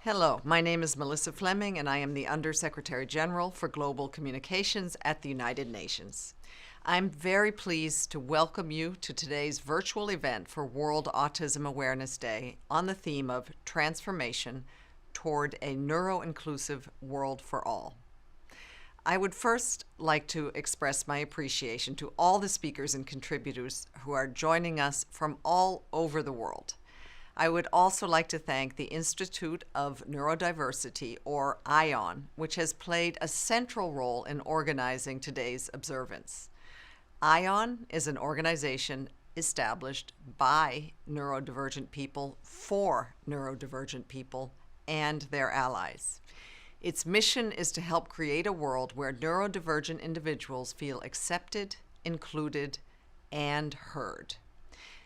Hello, my name is Melissa Fleming, and I am the Undersecretary General for Global Communications at the United Nations. I'm very pleased to welcome you to today's virtual event for World Autism Awareness Day on the theme of transformation toward a neuro-inclusive world for all. I would first like to express my appreciation to all the speakers and contributors who are joining us from all over the world. I would also like to thank the Institute of Neurodiversity, or ION, which has played a central role in organizing today's observance. ION is an organization established by neurodivergent people for neurodivergent people and their allies. Its mission is to help create a world where neurodivergent individuals feel accepted, included, and heard.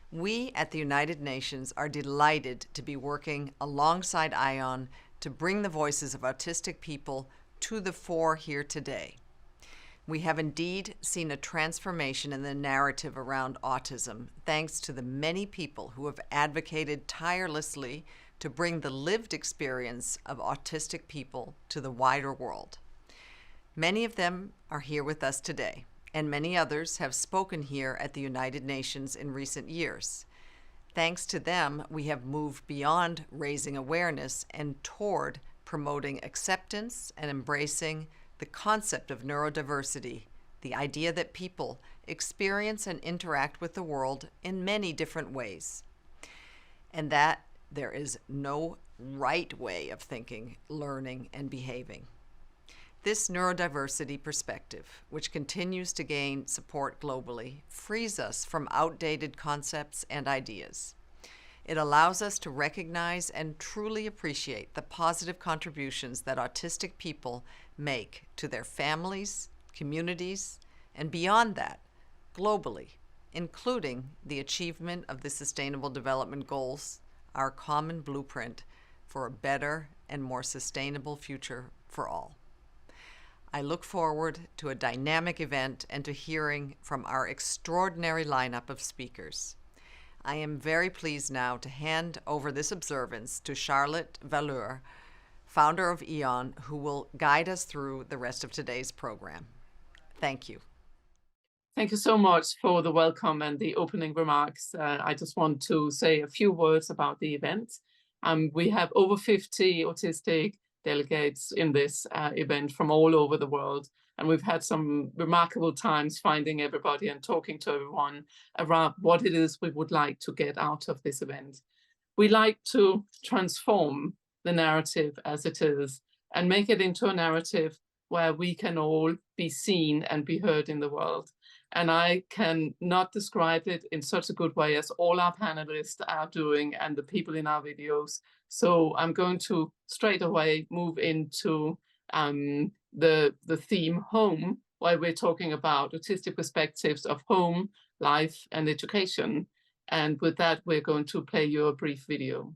We at the United Nations are delighted to be working alongside ION to bring the voices of autistic people to the fore here today. We have indeed seen a transformation in the narrative around autism, thanks to the many people who have advocated tirelessly to bring the lived experience of autistic people to the wider world. Many of them are here with us today, and many others have spoken here at the United Nations in recent years. Thanks to them, we have moved beyond raising awareness and toward promoting acceptance and embracing the concept of neurodiversity, the idea that people experience and interact with the world in many different ways, and that there is no right way of thinking, learning, and behaving. This neurodiversity perspective, which continues to gain support globally, frees us from outdated concepts and ideas. It allows us to recognize and truly appreciate the positive contributions that autistic people make to their families, communities, and beyond that, globally, including the achievement of the Sustainable Development Goals, our common blueprint for a better and more sustainable future for all. I look forward to a dynamic event and to hearing from our extraordinary lineup of speakers. I am very pleased now to hand over this observance to Charlotte VALEUR, founder of ION, who will guide us through the rest of today's program. Thank you. Thank you so much for the welcome and the opening remarks. I just want to say a few words about the event. We have over 50 autistic delegates in this event from all over the world. And we've had some remarkable times finding everybody and talking to everyone around what it is we would like to get out of this event. We like to transform the narrative as it is and make it into a narrative where we can all be seen and be heard in the world. And I can not describe it in such a good way as all our panelists are doing and the people in our videos. So I'm going to straight away move into the theme home, where we're talking about autistic perspectives of home, life, and education. And with that, we're going to play you a brief video.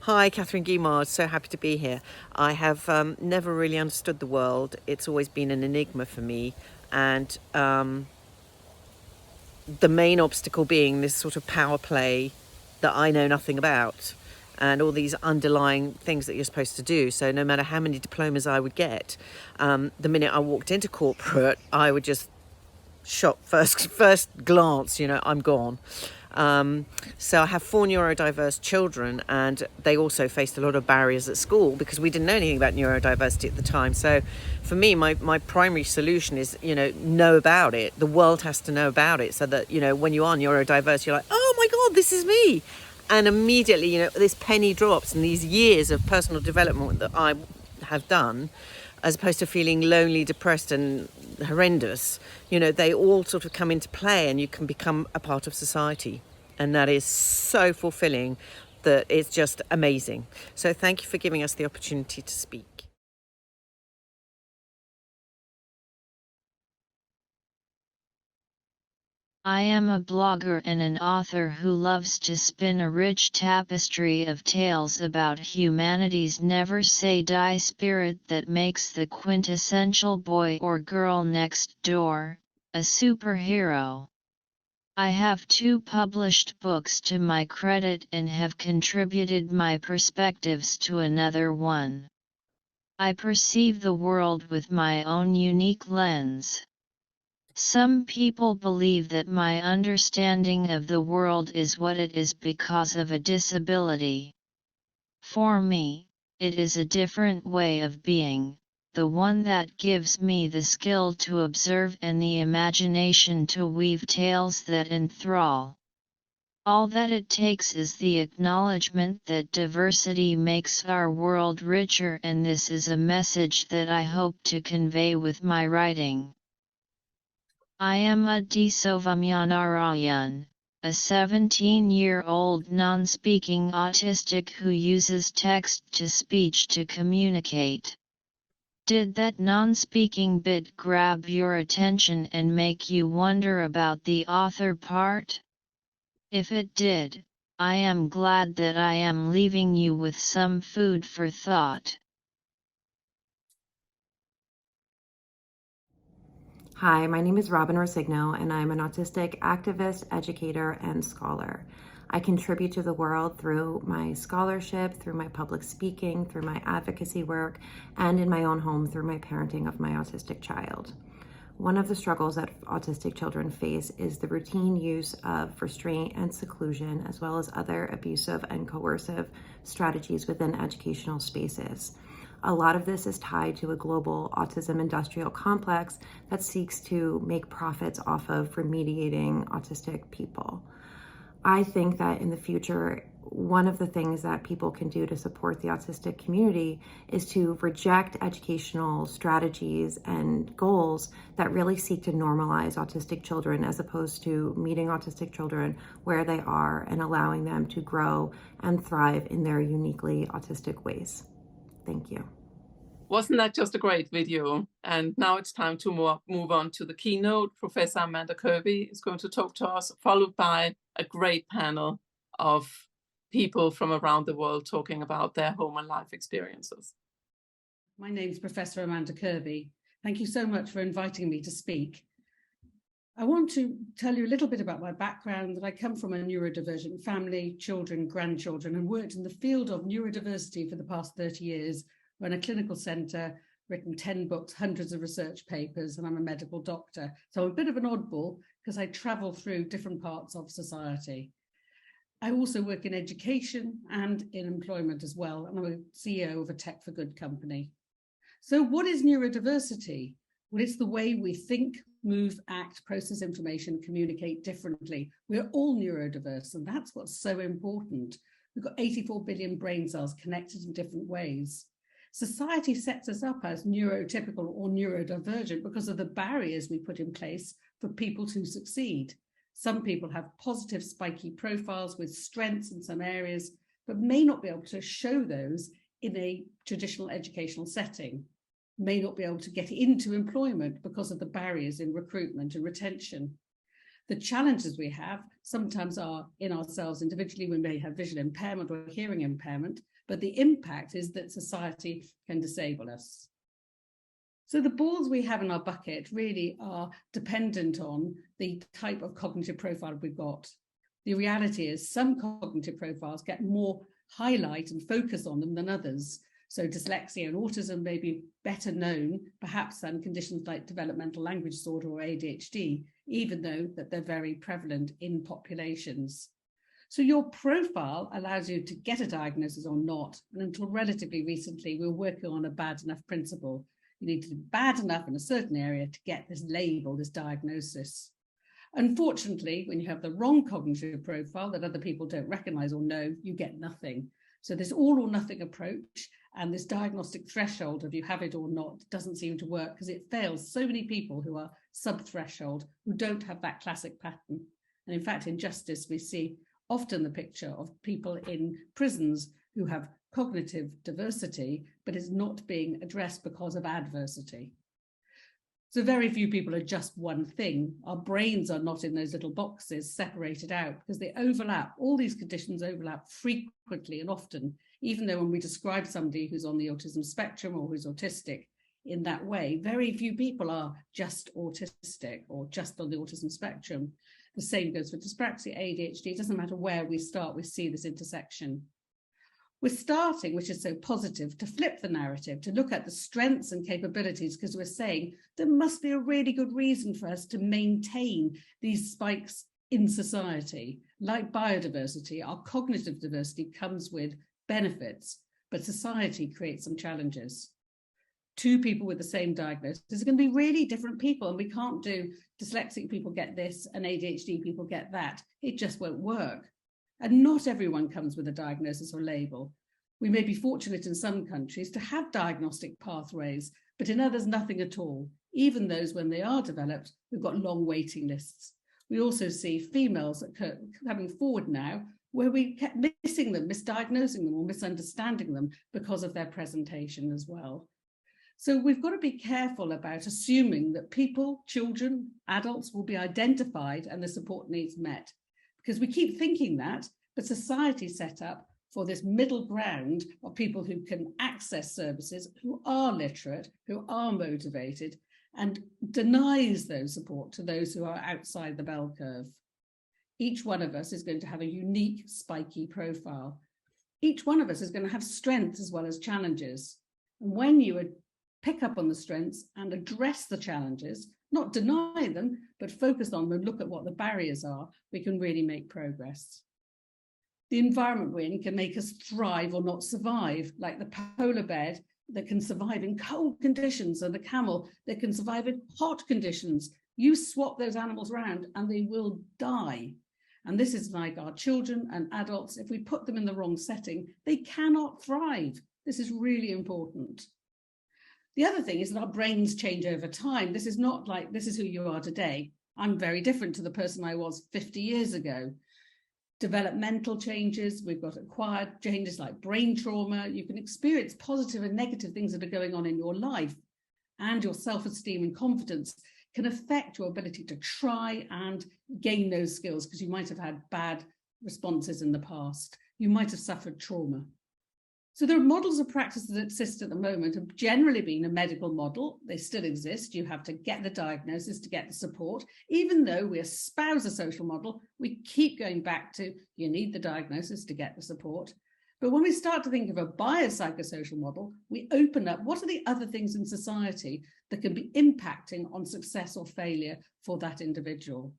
Hi, Catherine Guimard. So happy to be here. I have never really understood the world. It's always been an enigma for me. And the main obstacle being this sort of power play that I know nothing about and all these underlying things that you're supposed to do. So no matter how many diplomas I would get, the minute I walked into corporate, I would just shot first glance, I'm gone. So I have 4 neurodiverse children, and they also faced a lot of barriers at school because we didn't know anything about neurodiversity at the time. So for me, my primary solution is, know about it. The world has to know about it so that, when you are neurodiverse, you're like, oh my God, this is me. And immediately, this penny drops, and these years of personal development that I have done, as opposed to feeling lonely, depressed and horrendous, they all sort of come into play, and you can become a part of society. And that is so fulfilling that it's just amazing. So thank you for giving us the opportunity to speak. I am a blogger and an author who loves to spin a rich tapestry of tales about humanity's never say die spirit that makes the quintessential boy or girl next door a superhero. I have 2 published books to my credit and have contributed my perspectives to another one. I perceive the world with my own unique lens. Some people believe that my understanding of the world is what it is because of a disability. For me, it is a different way of being, the one that gives me the skill to observe and the imagination to weave tales that enthrall. All that it takes is the acknowledgement that diversity makes our world richer, and this is a message that I hope to convey with my writing. I am Adi Sovamyanarayan, a 17-year-old non-speaking autistic who uses text-to-speech to communicate. Did that non-speaking bit grab your attention and make you wonder about the author part? If it did, I am glad that I am leaving you with some food for thought. Hi, my name is Robin Rosigno, and I'm an autistic activist, educator, and scholar. I contribute to the world through my scholarship, through my public speaking, through my advocacy work, and in my own home through my parenting of my autistic child. One of the struggles that autistic children face is the routine use of restraint and seclusion, as well as other abusive and coercive strategies within educational spaces. A lot of this is tied to a global autism industrial complex that seeks to make profits off of remediating autistic people. I think that in the future, one of the things that people can do to support the autistic community is to reject educational strategies and goals that really seek to normalize autistic children, as opposed to meeting autistic children where they are and allowing them to grow and thrive in their uniquely autistic ways. Thank you. Wasn't that just a great video? And now it's time to move on to the keynote. Professor Amanda Kirby is going to talk to us, followed by a great panel of people from around the world talking about their home and life experiences. My name is Professor Amanda Kirby. Thank you so much for inviting me to speak. I want to tell you a little bit about my background, that I come from a neurodivergent family, children, grandchildren, and worked in the field of neurodiversity for the past 30 years. Run a clinical centre, written 10 books, hundreds of research papers, and I'm a medical doctor. So I'm a bit of an oddball because I travel through different parts of society. I also work in education and in employment as well, and I'm a CEO of a Tech for Good company. So what is neurodiversity? Well, it's the way we think, move, act, process information, communicate differently. We're all neurodiverse, and that's what's so important. We've got 84 billion brain cells connected in different ways. Society sets us up as neurotypical or neurodivergent because of the barriers we put in place for people to succeed. Some people have positive spiky profiles with strengths in some areas, but may not be able to show those in a traditional educational setting, may not be able to get into employment because of the barriers in recruitment and retention. The challenges we have sometimes are in ourselves individually. We may have visual impairment or hearing impairment, but the impact is that society can disable us. So the balls we have in our bucket really are dependent on the type of cognitive profile we've got. The reality is some cognitive profiles get more highlight and focus on them than others. So dyslexia and autism may be better known, perhaps, than conditions like developmental language disorder or ADHD, even though that they're very prevalent in populations. So your profile allows you to get a diagnosis or not. And until relatively recently, we were working on a bad enough principle. You need to be bad enough in a certain area to get this label, this diagnosis. Unfortunately, when you have the wrong cognitive profile that other people don't recognize or know, you get nothing. So this all or nothing approach and this diagnostic threshold of you have it or not doesn't seem to work because it fails so many people who are sub-threshold, who don't have that classic pattern. And in fact, in justice, we see often the picture of people in prisons who have cognitive diversity, but is not being addressed because of adversity. So very few people are just one thing. Our brains are not in those little boxes separated out because they overlap. All these conditions overlap frequently and often, even though when we describe somebody who's on the autism spectrum or who's autistic in that way, very few people are just autistic or just on the autism spectrum. The same goes for dyspraxia, ADHD. It doesn't matter where we start, we see this intersection. We're starting, which is so positive, to flip the narrative, to look at the strengths and capabilities, because we're saying there must be a really good reason for us to maintain these spikes in society. Like biodiversity, our cognitive diversity comes with benefits, but society creates some challenges. Two people with the same diagnosis are going to be really different people, and we can't do dyslexic people get this and ADHD people get that. It just won't work. And not everyone comes with a diagnosis or label. We may be fortunate in some countries to have diagnostic pathways, but in others, nothing at all. Even those, when they are developed, we've got long waiting lists. We also see females coming forward now where we kept missing them, misdiagnosing them or misunderstanding them because of their presentation as well. So we've got to be careful about assuming that people, children, adults will be identified and the support needs met. Because we keep thinking that, but society set up for this middle ground of people who can access services, who are literate, who are motivated, and denies those support to those who are outside the bell curve. Each one of us is going to have a unique spiky profile. Each one of us is going to have strengths as well as challenges. And when you pick up on the strengths and address the challenges, not deny them, but focus on them, look at what the barriers are, we can really make progress. The environment we're in can make us thrive or not survive, like the polar bear that can survive in cold conditions and the camel that can survive in hot conditions. You swap those animals around and they will die. And this is like our children and adults. If we put them in the wrong setting, they cannot thrive. This is really important. The other thing is that our brains change over time. This is not like, this is who you are today. I'm very different to the person I was 50 years ago. Developmental changes, we've got acquired changes like brain trauma. You can experience positive and negative things that are going on in your life, and your self-esteem and confidence can affect your ability to try and gain those skills because you might have had bad responses in the past. You might have suffered trauma. So there are models of practice that exist at the moment, have generally been a medical model. They still exist. You have to get the diagnosis to get the support. Even though we espouse a social model, we keep going back to you need the diagnosis to get the support. But when we start to think of a biopsychosocial model, we open up what are the other things in society that can be impacting on success or failure for that individual.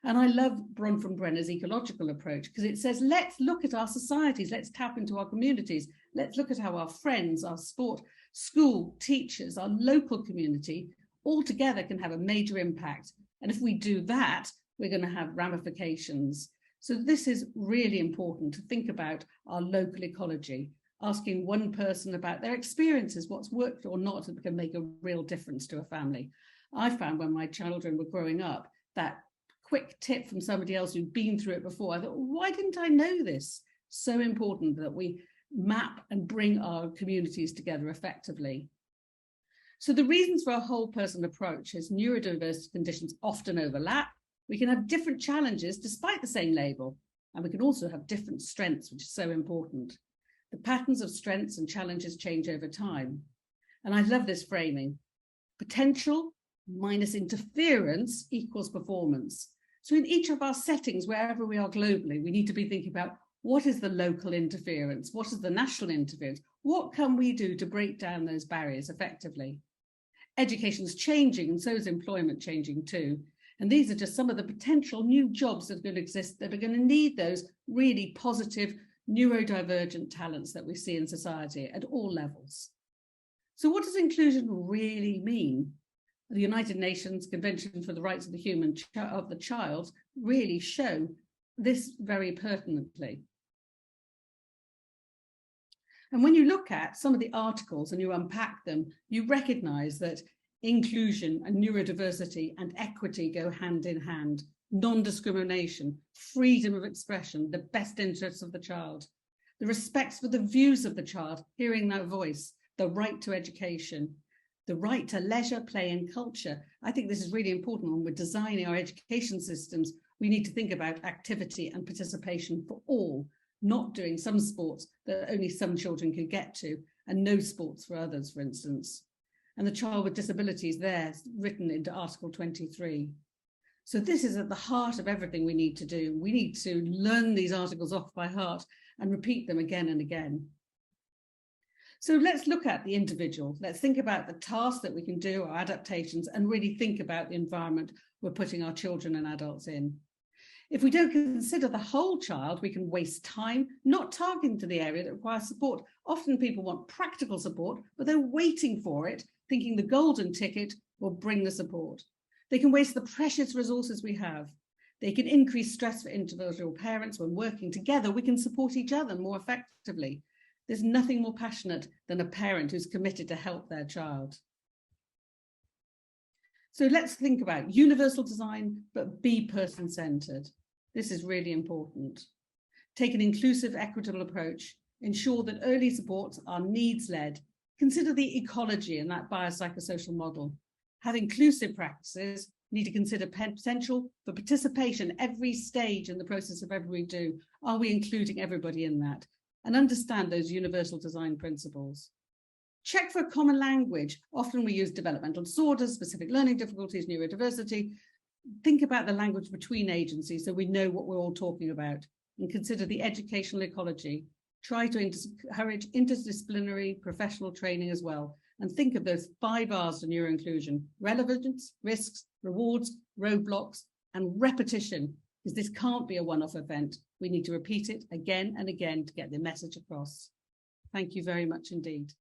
And I love Bronfenbrenner's ecological approach because it says, let's look at our societies, let's tap into our communities, let's look at how our friends, our sport, school, teachers, our local community all together can have a major impact. And if we do that, we're going to have ramifications. So this is really important to think about our local ecology, asking one person about their experiences, what's worked or not, that can make a real difference to a family. I found when my children were growing up that quick tip from somebody else who'd been through it before. I thought, why didn't I know this? So important that we map and bring our communities together effectively. So the reasons for a whole person approach is neurodiverse conditions often overlap. We can have different challenges despite the same label, and we can also have different strengths, which is so important. The patterns of strengths and challenges change over time. And I love this framing. Potential minus interference equals performance. So in each of our settings, wherever we are globally, we need to be thinking about What is the local interference? What is the national interference? What can we do to break down those barriers effectively? Education's changing, and so is employment changing too. And these are just some of the potential new jobs that are going to exist that are going to need those really positive neurodivergent talents that we see in society at all levels. So what does inclusion really mean? The United Nations Convention for the Rights of the Child really show this very pertinently. And when you look at some of the articles and you unpack them, you recognize that inclusion and neurodiversity and equity go hand in hand. Non-discrimination, freedom of expression, the best interests of the child, the respect for the views of the child, hearing their voice, the right to education, the right to leisure, play and culture. I think this is really important when we're designing our education systems. We need to think about activity and participation for all, not doing some sports that only some children can get to and no sports for others, for instance. And the child with disabilities there written into Article 23. So this is at the heart of everything we need to do. We need to learn these articles off by heart and repeat them again and again. So let's look at the individual. Let's think about the tasks that we can do, our adaptations, and really think about the environment we're putting our children and adults in. If we don't consider the whole child, we can waste time not targeting to the area that requires support. Often people want practical support, but they're waiting for it, thinking the golden ticket will bring the support. They can waste the precious resources we have. They can increase stress for individual parents. When working together, we can support each other more effectively. There's nothing more passionate than a parent who's committed to help their child. So let's think about universal design, but be person-centered. This is really important. Take an inclusive, equitable approach. Ensure that early supports are needs-led. Consider the ecology in that biopsychosocial model. Have inclusive practices. Need to consider potential for participation every stage in the process of everything we do. Are we including everybody in that? And understand those universal design principles. Check for a common language. Often we use developmental disorders, specific learning difficulties, neurodiversity. Think about the language between agencies so we know what we're all talking about, and consider the educational ecology. Try to encourage interdisciplinary professional training as well, and think of those 5 R's of neuroinclusion: relevance, risks, rewards, roadblocks, and repetition, because this can't be a one-off event. We need to repeat it again and again to get the message across. Thank you very much indeed.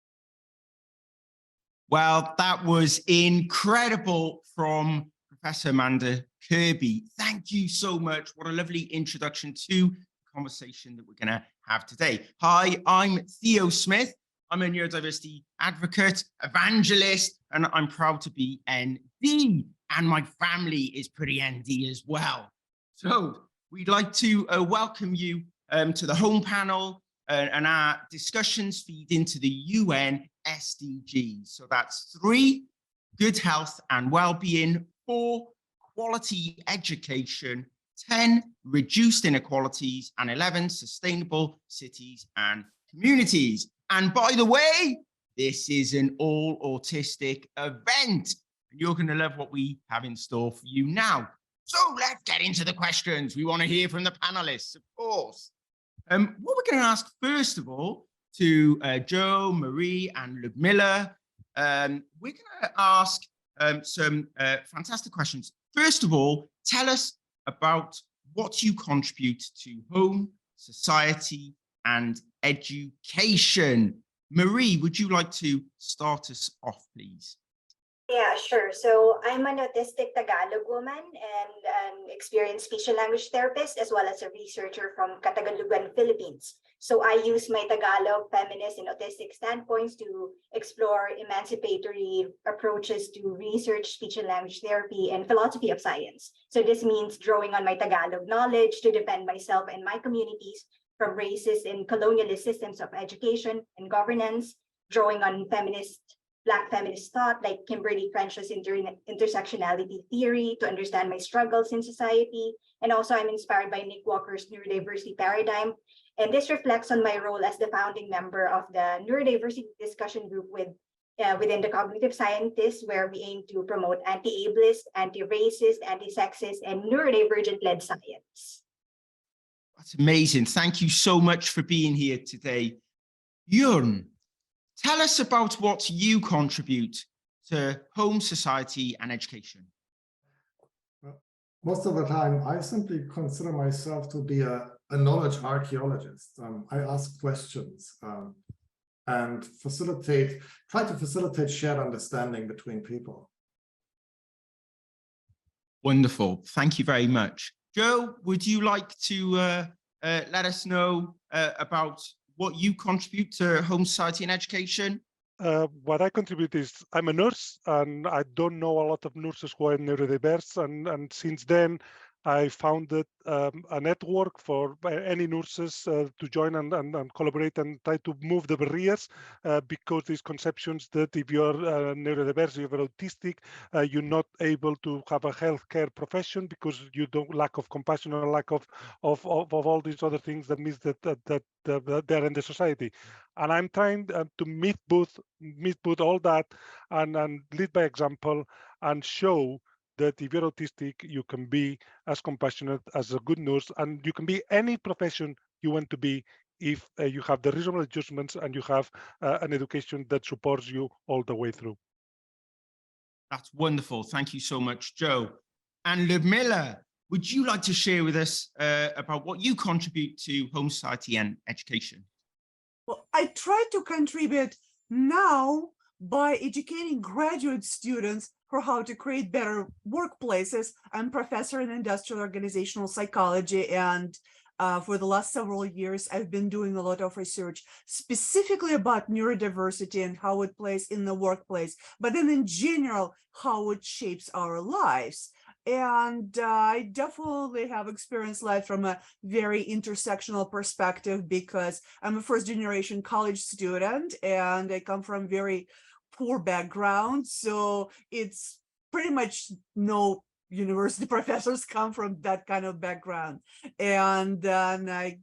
Well, that was incredible from Professor Amanda Kirby. Thank you so much. What a lovely introduction to the conversation that we're going to have today. Hi, I'm Theo Smith. I'm a neurodiversity advocate, evangelist, and I'm proud to be ND. And my family is pretty ND as well. So we'd like to welcome you to the home panel, and our discussions feed into the UN SDGs. So that's 3, good health and well-being; 4, quality education; 10, reduced inequalities; and 11, sustainable cities and communities. And by the way, this is an all-autistic event, and you're going to love what we have in store for you now. So let's get into the questions. We want to hear from the panelists, of course. What we're going to ask, first of all, to Joe, Marie, and Ludmilla, we're going to ask some fantastic questions. First of all, tell us about what you contribute to home, society, and education. Marie, would you like to start us off, please? Yeah, sure. So I'm an autistic Tagalog woman and an experienced speech and language therapist, as well as a researcher from Katagalugan, Philippines. So I use my Tagalog, feminist, and autistic standpoints to explore emancipatory approaches to research, speech and language therapy, and philosophy of science. So this means drawing on my Tagalog knowledge to defend myself and my communities from racist and colonialist systems of education and governance, drawing on Black feminist thought like Kimberly Crensshaw's intersectionality theory to understand my struggles in society. And also I'm inspired by Nick Walker's neurodiversity paradigm. And this reflects on my role as the founding member of the neurodiversity discussion group within the cognitive scientists, where we aim to promote anti-ableist, anti-racist, anti-sexist, and neurodivergent-led science. That's amazing. Thank you so much for being here today. Jörn, tell us about what you contribute to home, society, and education. Most of the time, I simply consider myself to be a knowledge archaeologist. I ask questions and try to facilitate shared understanding between people. Wonderful. Thank you very much. Joe, would you like to let us know about what you contribute to home, society, and education? What I contribute is I'm a nurse, and I don't know a lot of nurses who are neurodiverse, and since then I founded a network for any nurses to join and collaborate and try to move the barriers, because these conceptions that if you're neurodiverse, you're autistic, you're not able to have a healthcare profession because you don't lack of compassion or lack of all these other things that means that they're in the society. And I'm trying to meet both all that and lead by example and show that if you're autistic, you can be as compassionate as a good nurse, and you can be any profession you want to be if you have the reasonable adjustments and you have an education that supports you all the way through. That's wonderful. Thank you so much, Joe. And Ludmila, would you like to share with us about what you contribute to home, society, and education? Well, I try to contribute now by educating graduate students for how to create better workplaces. I'm professor in industrial organizational psychology, and for the last several years, I've been doing a lot of research specifically about neurodiversity and how it plays in the workplace, but then in general, how it shapes our lives. And I definitely have experienced life from a very intersectional perspective because I'm a first-generation college student and I come from very poor background. So it's pretty much no university professors come from that kind of background. And then I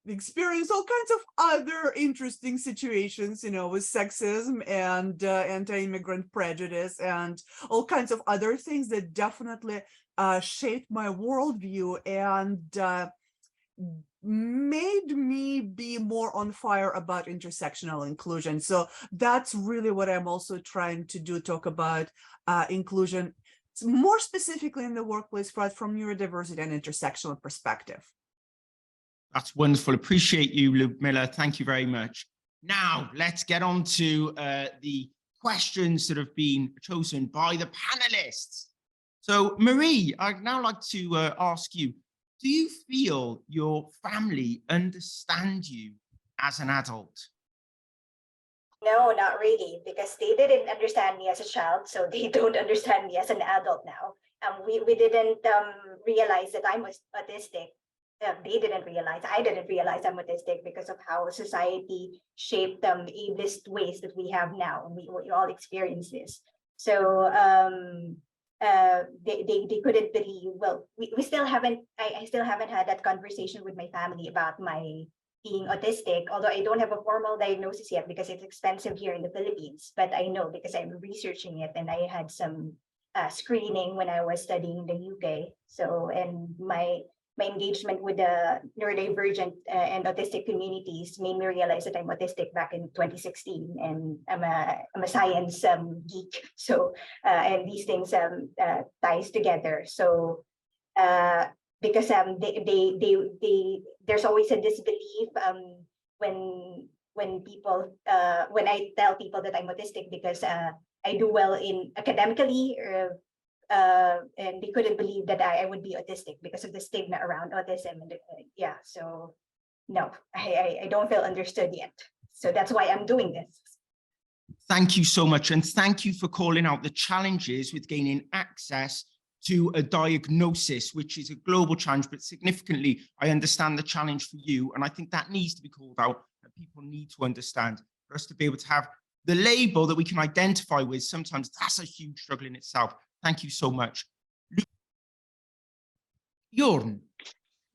experienced all kinds of other interesting situations, you know, with sexism and anti-immigrant prejudice and all kinds of other things that definitely shaped my worldview and made me be more on fire about intersectional inclusion. So that's really what I'm also trying to do, talk about inclusion, more specifically in the workplace, but from neurodiversity and intersectional perspective. That's wonderful. Appreciate you, Ludmila. Thank you very much. Now, let's get on to the questions that have been chosen by the panelists. So, Marie, I'd now like to ask you, do you feel your family understand you as an adult? No, not really, because they didn't understand me as a child, so they don't understand me as an adult now. We didn't realize that I'm autistic. They didn't realize, I didn't realize I'm autistic because of how society shaped ableist ways that we have now. We all experience this. So they couldn't believe. Well, we still haven't. I still haven't had that conversation with my family about my being autistic, although I don't have a formal diagnosis yet because it's expensive here in the Philippines. But I know because I'm researching it, and I had some screening when I was studying in the UK. So, and my engagement with the neurodivergent and autistic communities made me realize that I'm autistic back in 2016, and I'm a science geek. So and these things ties together. So because there's always a disbelief when people when I tell people that I'm autistic because I do well in academically. And they couldn't believe that I would be autistic because of the stigma around autism. And yeah, so no, I don't feel understood yet. So that's why I'm doing this. Thank you so much. And thank you for calling out the challenges with gaining access to a diagnosis, which is a global challenge, but significantly, I understand the challenge for you. And I think that needs to be called out, that people need to understand for us to be able to have the label that we can identify with. Sometimes that's a huge struggle in itself. Thank you so much. Jörn,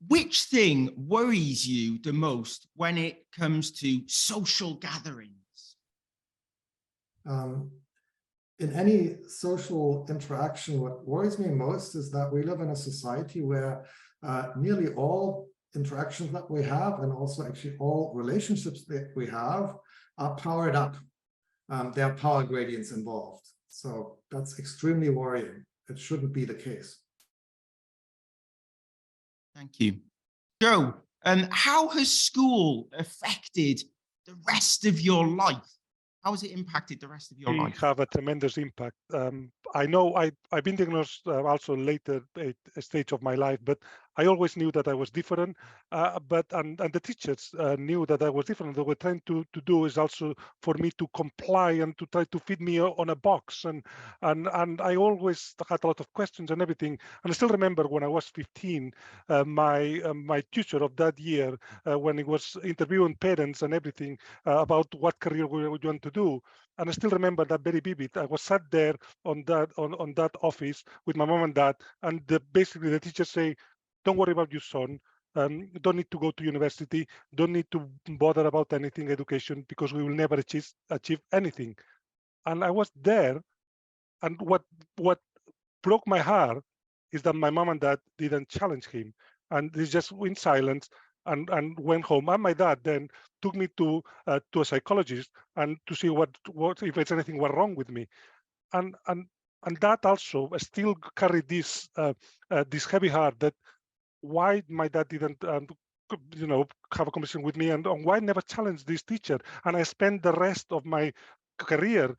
which thing worries you the most when it comes to social gatherings? In any social interaction, what worries me most is that we live in a society where nearly all interactions that we have, and also actually all relationships that we have, are powered up. There are power gradients involved. So that's extremely worrying. It shouldn't be the case. Thank you. Joe, how has school affected the rest of your life? How has it impacted the rest of your life? Have a tremendous impact. I know I've been diagnosed also later stage of my life, but I always knew that I was different. And the teachers knew that I was different. What they were trying to do is also for me to comply and to try to fit me on a box. And I always had a lot of questions and everything. And I still remember when I was 15, my tutor of that year, when he was interviewing parents and everything about what career we want to do. And I still remember that very vivid. I was sat there on that office with my mom and dad, and basically the teachers say, "Don't worry about your son. Don't need to go to university. Don't need to bother about anything education, because we will never achieve anything." And I was there, and what broke my heart is that my mom and dad didn't challenge him, and they just in silence and went home. And my dad then took me to a psychologist and to see what if there's anything was wrong with me, and that also still carried this this heavy heart, that why my dad didn't have a conversation with me, and why never challenge this teacher. And I spent the rest of my career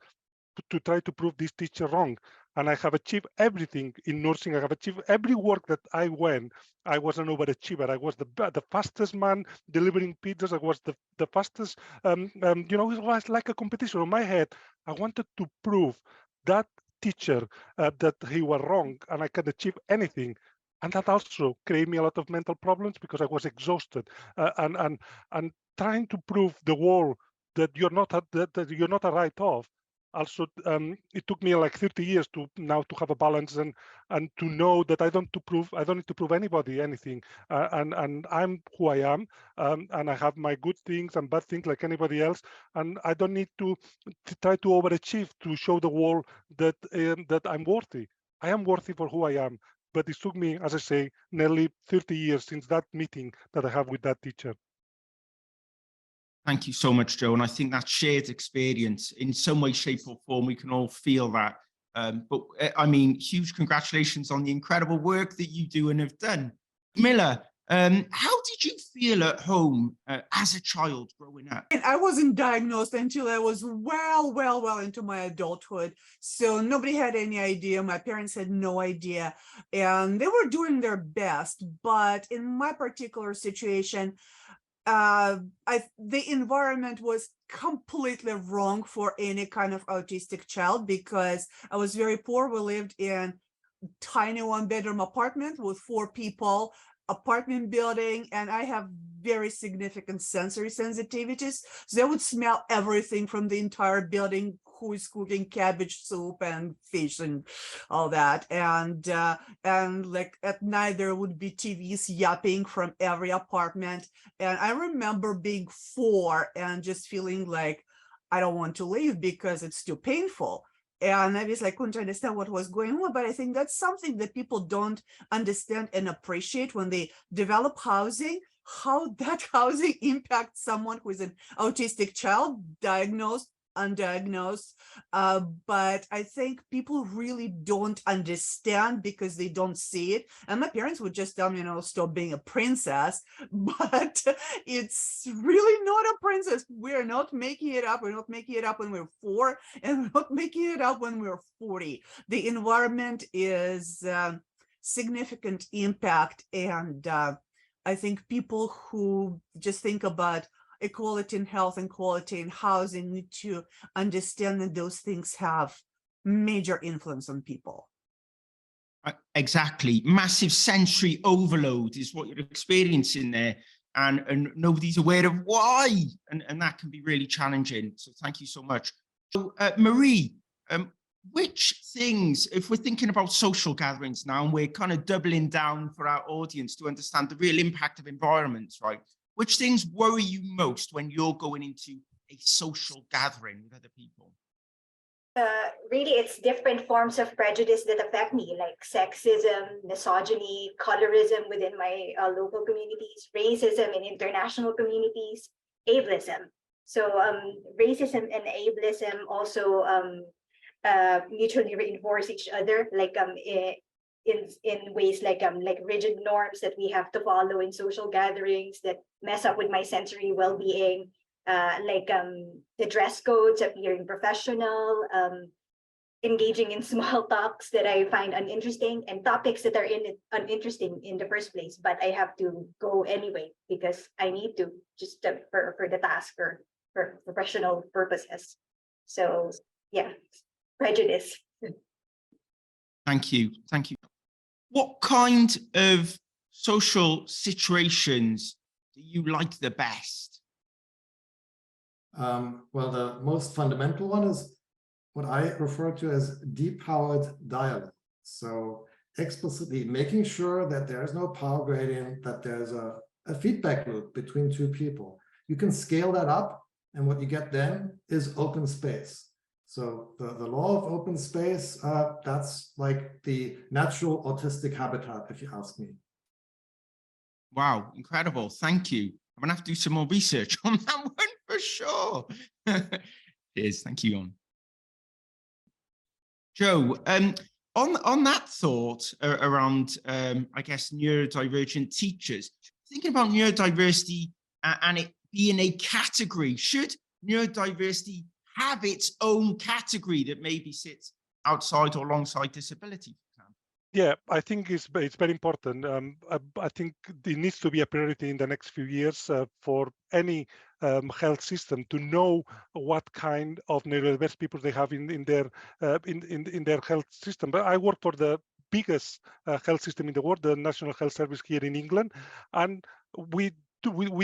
to try to prove this teacher wrong. And I have achieved everything in nursing. I have achieved every work that I went. I was an overachiever. I was the fastest man delivering pizzas. I was the fastest. It was like a competition. In my head, I wanted to prove that teacher that he was wrong, and I can achieve anything. And that also created me a lot of mental problems, because I was exhausted and trying to prove the world that you're not a write-off. Also, it took me like 30 years to have a balance and to know that I don't need to prove anybody anything, and I'm who I am, and I have my good things and bad things like anybody else, and I don't need to try to overachieve to show the world that that I'm worthy. I am worthy for who I am. But it took me, as I say, nearly 30 years since that meeting that I have with that teacher. Thank you so much, Joe. And I think that shared experience, in some way, shape or form, we can all feel that. But I mean, huge congratulations on the incredible work that you do and have done. Miller, how did you feel at home as a child growing up? I wasn't diagnosed until I was well into my adulthood. So nobody had any idea. My parents had no idea, and they were doing their best. But in my particular situation, the environment was completely wrong for any kind of autistic child, because I was very poor. We lived in a tiny one-bedroom apartment with 4 people, apartment building, and I have very significant sensory sensitivities. So I would smell everything from the entire building, who is cooking cabbage soup and fish and all that. And like at night there would be TVs yapping from every apartment. And I remember being 4 and just feeling like I don't want to leave because it's too painful. And obviously I couldn't understand what was going on, but I think that's something that people don't understand and appreciate when they develop housing, how that housing impacts someone who is an autistic child, diagnosed, undiagnosed. But I think people really don't understand because they don't see it. And my parents would just tell me, stop being a princess, but it's really not a princess. We're not making it up. We're not making it up when we're 4, and we're not making it up when we're 40. The environment is significant impact. And I think people who just think about equality in health and equality in housing need to understand that those things have major influence on people. Exactly. Massive sensory overload is what you're experiencing there, and nobody's aware of why, and that can be really challenging. So thank you so much. So Marie, which things, if we're thinking about social gatherings now, and we're kind of doubling down for our audience to understand the real impact of environments, right? Which things worry you most when you're going into a social gathering with other people? really, it's different forms of prejudice that affect me, like sexism, misogyny, colorism within my local communities, racism in international communities, ableism. So racism and ableism also mutually reinforce each other, like in ways like rigid norms that we have to follow in social gatherings that mess up with my sensory well-being. The dress codes, appearing professional, engaging in small talks that I find uninteresting, and topics that are uninteresting in the first place, but I have to go anyway because I need to, just for the task or for professional purposes. So yeah, prejudice. Thank you. Thank you. What kind of social situations do you like the best? Well, the most fundamental one is what I refer to as depowered dialogue. So explicitly making sure that there is no power gradient, that there's a feedback loop between two people. You can scale that up, and what you get then is open space. So the law of open space, that's like the natural autistic habitat, if you ask me. Wow, incredible. Thank you. I'm going to have to do some more research on that one for sure. Cheers. Thank you, Jon. Joe, on that thought around, I guess, neurodivergent teachers, thinking about neurodiversity and it being a category, should neurodiversity have its own category that maybe sits outside or alongside disability? Yeah, I think it's very important. I think it needs to be a priority in the next few years for any health system to know what kind of neurodiverse people they have in their health system. But I work for the biggest health system in the world, the National Health Service here in England, and we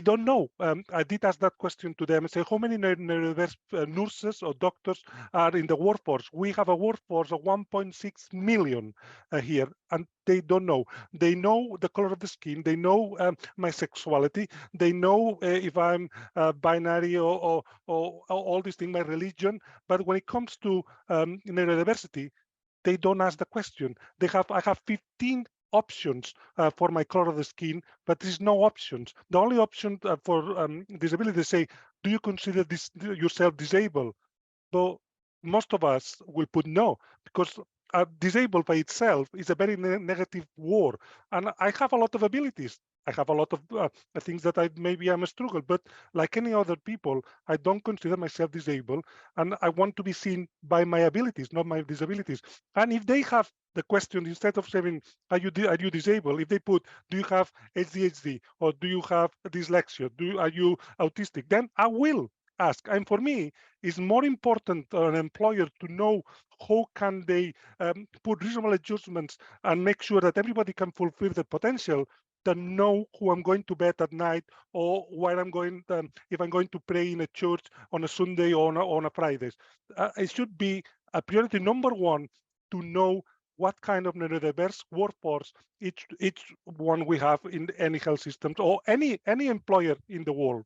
don't know. I did ask that question to them and say, how many neurodiverse nurses or doctors are in the workforce? We have a workforce of 1.6 million here, and they don't know. They know the color of the skin. They know my sexuality. They know if I'm binary or all these things, my religion. But when it comes to neurodiversity, they don't ask the question. I have 15 options for my color of the skin, but there's no options. The only option for disability, they say, do you consider yourself disabled? But most of us will put no, because disabled by itself is a very negative word. And I have a lot of abilities. I have a lot of things that maybe I'm a struggle, but like any other people, I don't consider myself disabled, and I want to be seen by my abilities, not my disabilities. And if they have the question, instead of saying, are you disabled? If they put, do you have ADHD or do you have dyslexia? Are you autistic? Then I will ask. And for me, it's more important for an employer to know how can they put reasonable adjustments and make sure that everybody can fulfill their potential than know who I'm going to bed at night or where I'm going, if I'm going to pray in a church on a Sunday or on a Friday. It should be a priority number one to know what kind of neurodiverse workforce each one we have in any health systems or any employer in the world.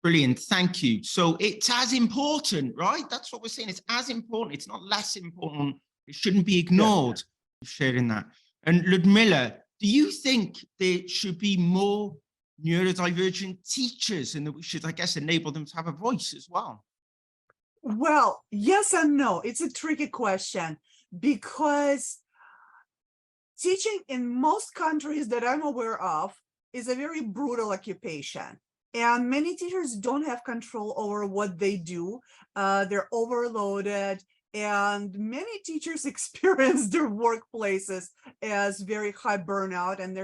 Brilliant, thank you. So it's as important, right? That's what we're saying. It's as important. It's not less important. It shouldn't be ignored. Yeah. Sharing that. And Ludmila, do you think there should be more neurodivergent teachers and that we should, I guess, enable them to have a voice as well? Well, yes and no. It's a tricky question because teaching in most countries that I'm aware of is a very brutal occupation. And many teachers don't have control over what they do. They're overloaded. And many teachers experience their workplaces as very high burnout. And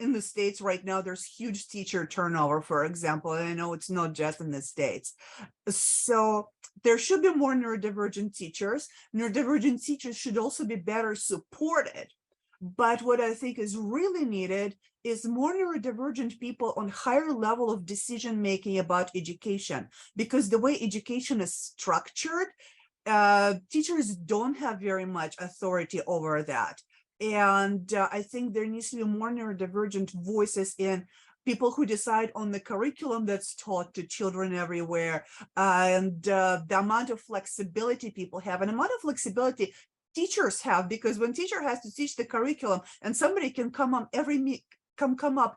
in the States right now, there's huge teacher turnover, for example. And I know it's not just in the States. So there should be more neurodivergent teachers. Neurodivergent teachers should also be better supported. But what I think is really needed is more neurodivergent people on higher level of decision-making about education, because the way education is structured, teachers don't have very much authority over that. And I think there needs to be more neurodivergent voices in people who decide on the curriculum that's taught to children everywhere, and the amount of flexibility people have, and amount of flexibility teachers have, because when teacher has to teach the curriculum and somebody can come up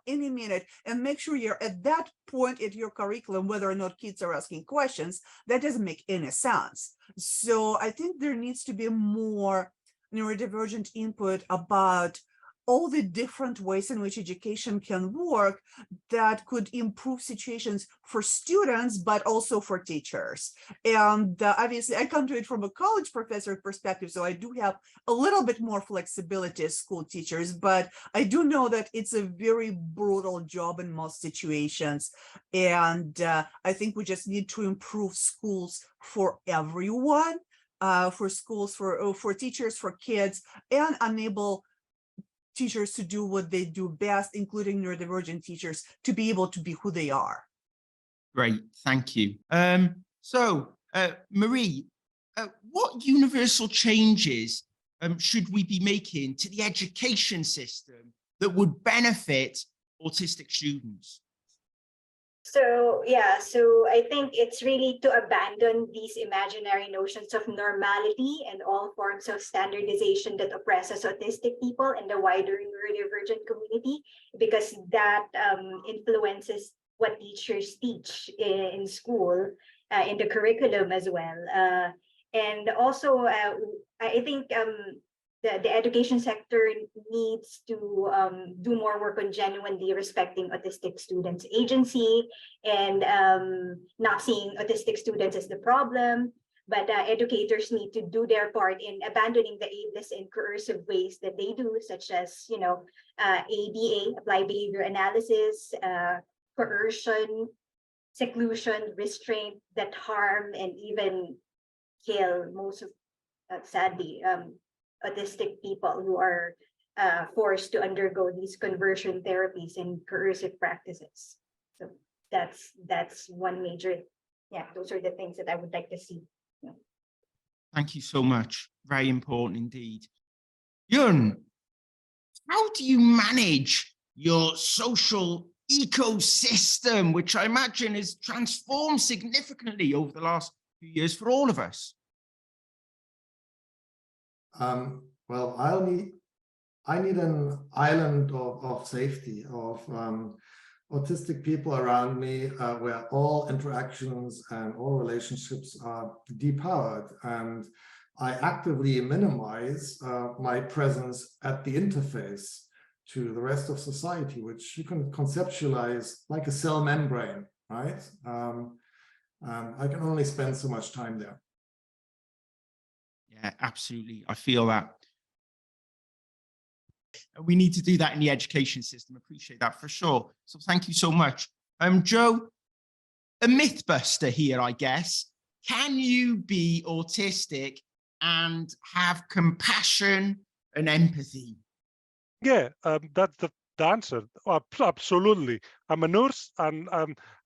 any minute and make sure you're at that point at your curriculum, whether or not kids are asking questions, that doesn't make any sense. So I think there needs to be more neurodivergent input about all the different ways in which education can work that could improve situations for students, but also for teachers. And obviously, I come to it from a college professor perspective, so I do have a little bit more flexibility as school teachers, but I do know that it's a very brutal job in most situations. And I think we just need to improve schools for everyone, for schools, for teachers, for kids, and enable teachers to do what they do best, including neurodivergent teachers, to be able to be who they are. Great, thank you. Marie, what universal changes should we be making to the education system that would benefit autistic students? So I think it's really to abandon these imaginary notions of normality and all forms of standardization that oppresses autistic people and the wider neurodivergent community, because that influences what teachers teach in school, in the curriculum as well. And also, I think the education sector needs to do more work on genuinely respecting autistic students' agency and not seeing autistic students as the problem. But educators need to do their part in abandoning the aidless and coercive ways that they do, such as, ABA, applied behavior analysis, coercion, seclusion, restraint that harm and even kill most of, sadly, autistic people who are forced to undergo these conversion therapies and coercive practices. So that's one major, those are the things that I would like to see. Yeah. Thank you so much. Very important indeed. Yun, how do you manage your social ecosystem, which I imagine has transformed significantly over the last few years for all of us? Well, I need an island of safety, of autistic people around me, where all interactions and all relationships are depowered, and I actively minimize my presence at the interface to the rest of society, which you can conceptualize like a cell membrane, right? I can only spend so much time there. Yeah, absolutely. I feel that. We need to do that in the education system. Appreciate that for sure. So thank you so much. Joe, a myth buster here, I guess. Can you be autistic and have compassion and empathy? Yeah, that's the answer. Absolutely. I'm a nurse, and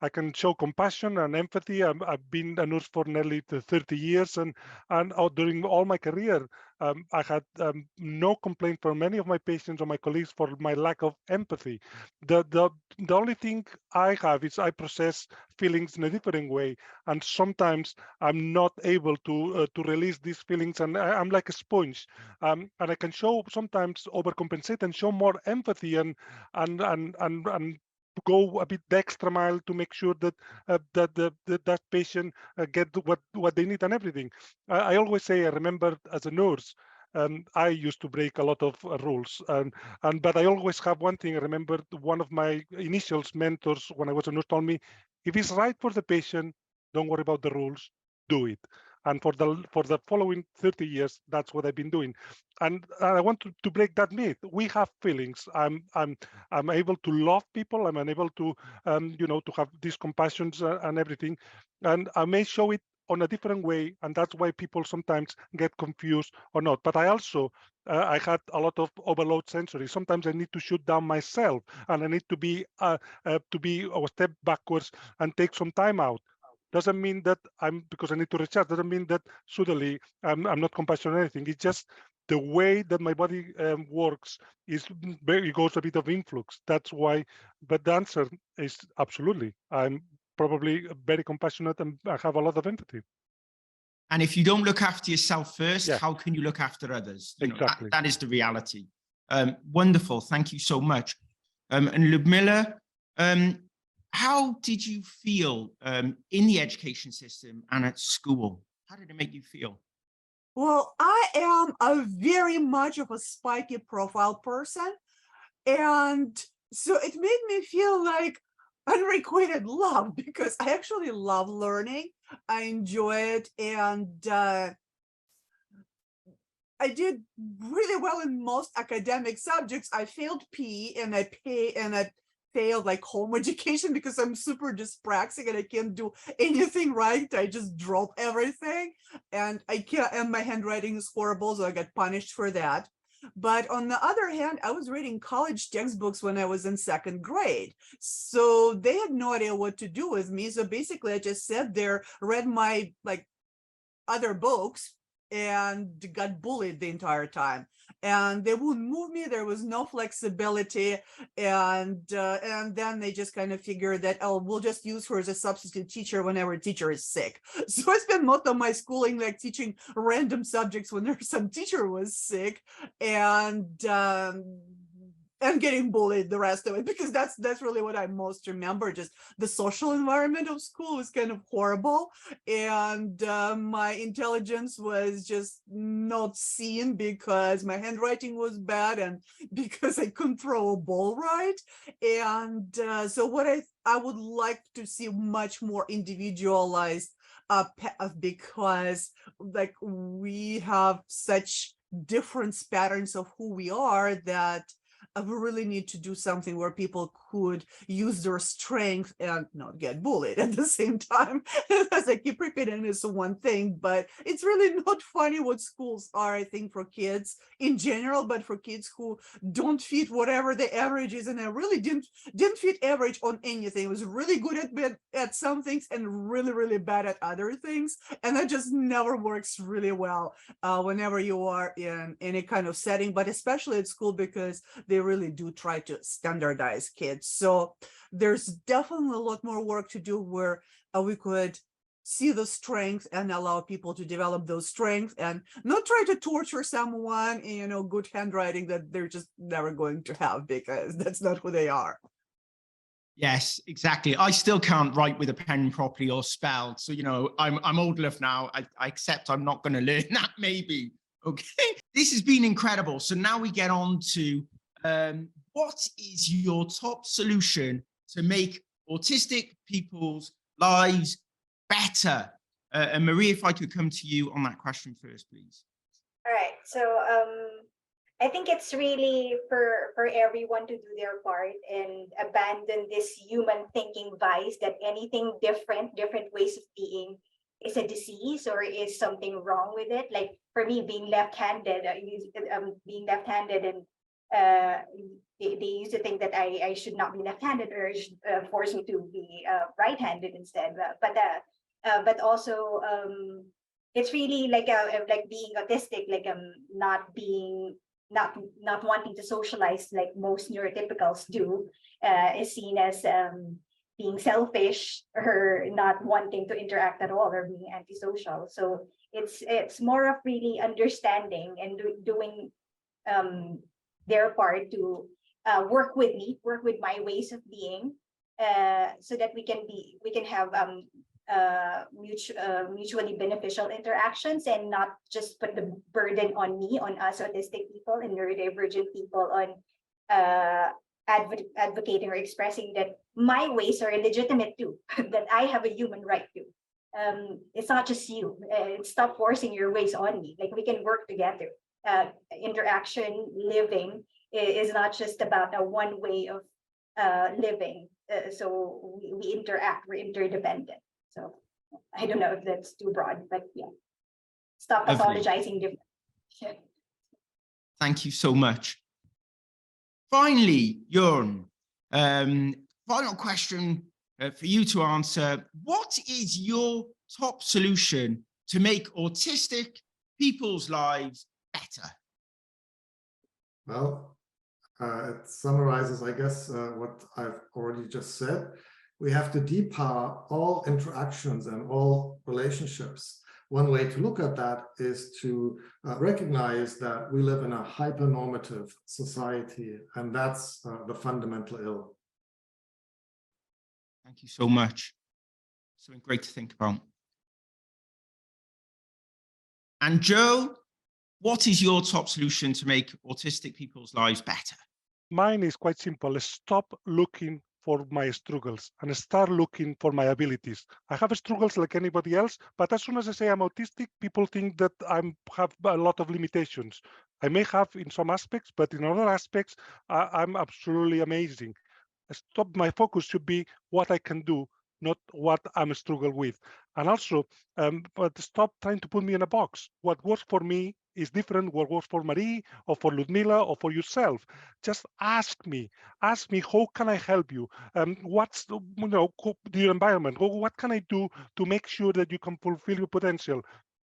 I can show compassion and empathy. I've been a nurse for nearly 30 years, and during all my career, I had no complaint from many of my patients or my colleagues for my lack of empathy. The only thing I have is I process feelings in a different way, and sometimes I'm not able to release these feelings, and I'm like a sponge, and I can show sometimes overcompensate and show more empathy and go a bit the extra mile to make sure that that patient get what they need and everything. I always say, I remember as a nurse, I used to break a lot of rules, but I always have one thing. I remember one of my initial mentors when I was a nurse told me, if it's right for the patient, don't worry about the rules, do it. And for the following 30 years, that's what I've been doing. And I want to break that myth. We have feelings. I'm able to love people. I'm able to to have these compassions and everything. And I may show it on a different way, and that's why people sometimes get confused or not. But I also I had a lot of overload sensory. Sometimes I need to shoot down myself, and I need to be a step backwards and take some time out. Doesn't mean that because I need to recharge, doesn't mean that suddenly I'm not compassionate or anything. It's just the way that my body works is very, it goes a bit of influx. That's why, but the answer is absolutely. I'm probably very compassionate and I have a lot of empathy. And if you don't look after yourself first, Yeah. how can you look after others? You know, Exactly. that is the reality. Wonderful. Thank you so much. And Ludmila, how did you feel in the education system and at school? How did it make you feel? Well, I am a very much of a spiky profile person. And so it made me feel like unrequited love because I actually love learning. I enjoy it. And I did really well in most academic subjects. I failed PE and I failed like home education because I'm super dyspraxic and I can't do anything right. I just drop everything and I can't, and my handwriting is horrible, so I got punished for that. But on the other hand, I was reading college textbooks when I was in 2nd grade. So they had no idea what to do with me. So basically I just sat there, read my like other books and got bullied the entire time. And they wouldn't move me. There was no flexibility. And then they just kind of figured that, oh, we'll just use her as a substitute teacher whenever a teacher is sick. So I spent most of my schooling like teaching random subjects when some teacher was sick, and getting bullied the rest of it, because that's really what I most remember. Just the social environment of school was kind of horrible, and my intelligence was just not seen because my handwriting was bad and because I couldn't throw a ball right. And so what I would like to see much more individualized because like we have such different patterns of who we are that we really need to do something where people could use their strength and not get bullied at the same time. As I keep repeating, it's one thing, but it's really not funny what schools are, I think, for kids in general, but for kids who don't fit whatever the average is. And I really didn't fit average on anything. I was really good at some things and really, really bad at other things. And that just never works really well whenever you are in any kind of setting, but especially at school, because they really do try to standardize kids. So there's definitely a lot more work to do where we could see the strength and allow people to develop those strengths and not try to torture someone in, good handwriting that they're just never going to have, because that's not who they are. Yes, exactly. I still can't write with a pen properly or spell. So, I'm old enough now. I accept I'm not going to learn that, maybe. Okay. This has been incredible. So now we get on to what is your top solution to make autistic people's lives better? And Maria, if I could come to you on that question first, please. All right. So I think it's really for everyone to do their part and abandon this human thinking vice that anything different ways of being is a disease or is something wrong with it. Like for me, being left-handed, and they used to think that I should not be left-handed or should force me to be right-handed instead. But also it's really like being autistic, like not wanting to socialize like most neurotypicals do, is seen as being selfish or not wanting to interact at all or being antisocial. So it's more of really understanding and doing their part to work with my ways of being, so that we can have mutually beneficial interactions and not just put the burden on us autistic people and neurodivergent people on advocating or expressing that my ways are legitimate too, that I have a human right to. It's not just you. Stop forcing your ways on me. Like we can work together. Interaction, living is not just about a one way of living. So we interact, we're interdependent. So I don't know if that's too broad, but yeah. Stop pathologizing different. Thank you so much. Finally, Jorn, final question for you to answer. What is your top solution to make autistic people's lives better? Well, it summarizes, I guess, what I've already just said. We have to depower all interactions and all relationships. One way to look at that is to recognize that we live in a hypernormative society, and that's the fundamental ill. Thank you so much. Something great to think about. And Joe, what is your top solution to make autistic people's lives better? Mine is quite simple. Stop looking for my struggles and start looking for my abilities. I have struggles like anybody else, but as soon as I say I'm autistic, people think that I have a lot of limitations. I may have in some aspects, but in other aspects, I'm absolutely amazing. Stop. My focus should be what I can do, not what I'm struggling with. And also, but stop trying to put me in a box. What works for me is different. What works for Marie or for Ludmila or for yourself. Just ask me, how can I help you? What's your environment? What can I do to make sure that you can fulfill your potential?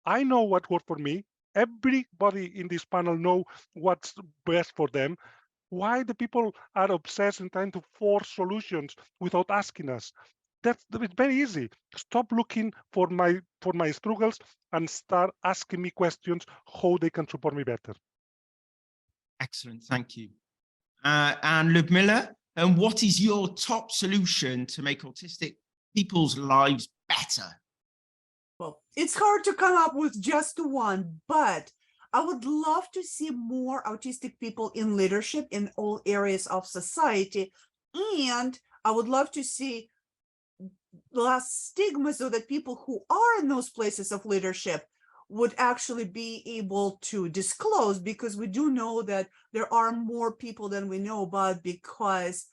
I know what worked for me. Everybody in this panel know what's best for them. Why the people are obsessed and trying to force solutions without asking us? It's very easy. Stop looking for my struggles and start asking me questions how they can support me better. Excellent, thank you. And Ludmila, what is your top solution to make autistic people's lives better? Well, it's hard to come up with just one, but I would love to see more autistic people in leadership in all areas of society. And I would love to see less stigma so that people who are in those places of leadership would actually be able to disclose, because we do know that there are more people than we know about, because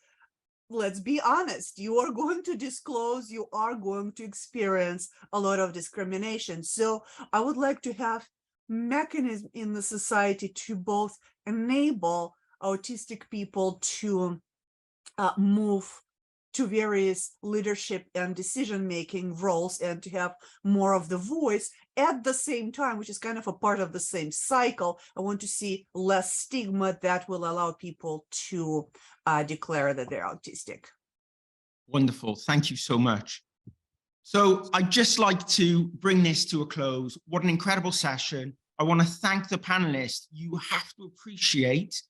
let's be honest, you are going to disclose, you are going to experience a lot of discrimination. So I would like to have mechanism in the society to both enable autistic people to move to various leadership and decision-making roles and to have more of the voice at the same time, which is kind of a part of the same cycle. I want to see less stigma that will allow people to declare that they're autistic. Wonderful, thank you so much. So I'd just like to bring this to a close. What an incredible session. I want to thank the panelists. You have to appreciate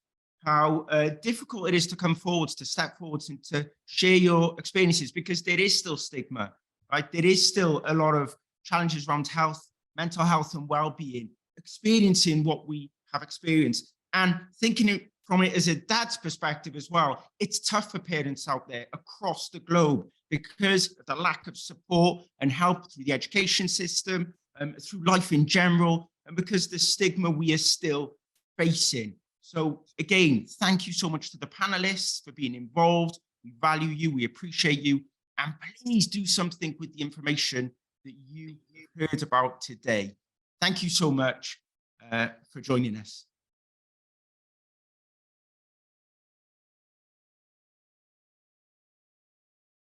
how difficult it is to come forwards, to step forwards and to share your experiences, because there is still stigma, right? There is still a lot of challenges around health, mental health and well-being, experiencing what we have experienced and thinking it from it as a dad's perspective as well. It's tough for parents out there across the globe because of the lack of support and help through the education system, through life in general, and because the stigma we are still facing. So again, thank you so much to the panelists for being involved. We value you, we appreciate you, and please do something with the information that you heard about today. Thank you so much for joining us.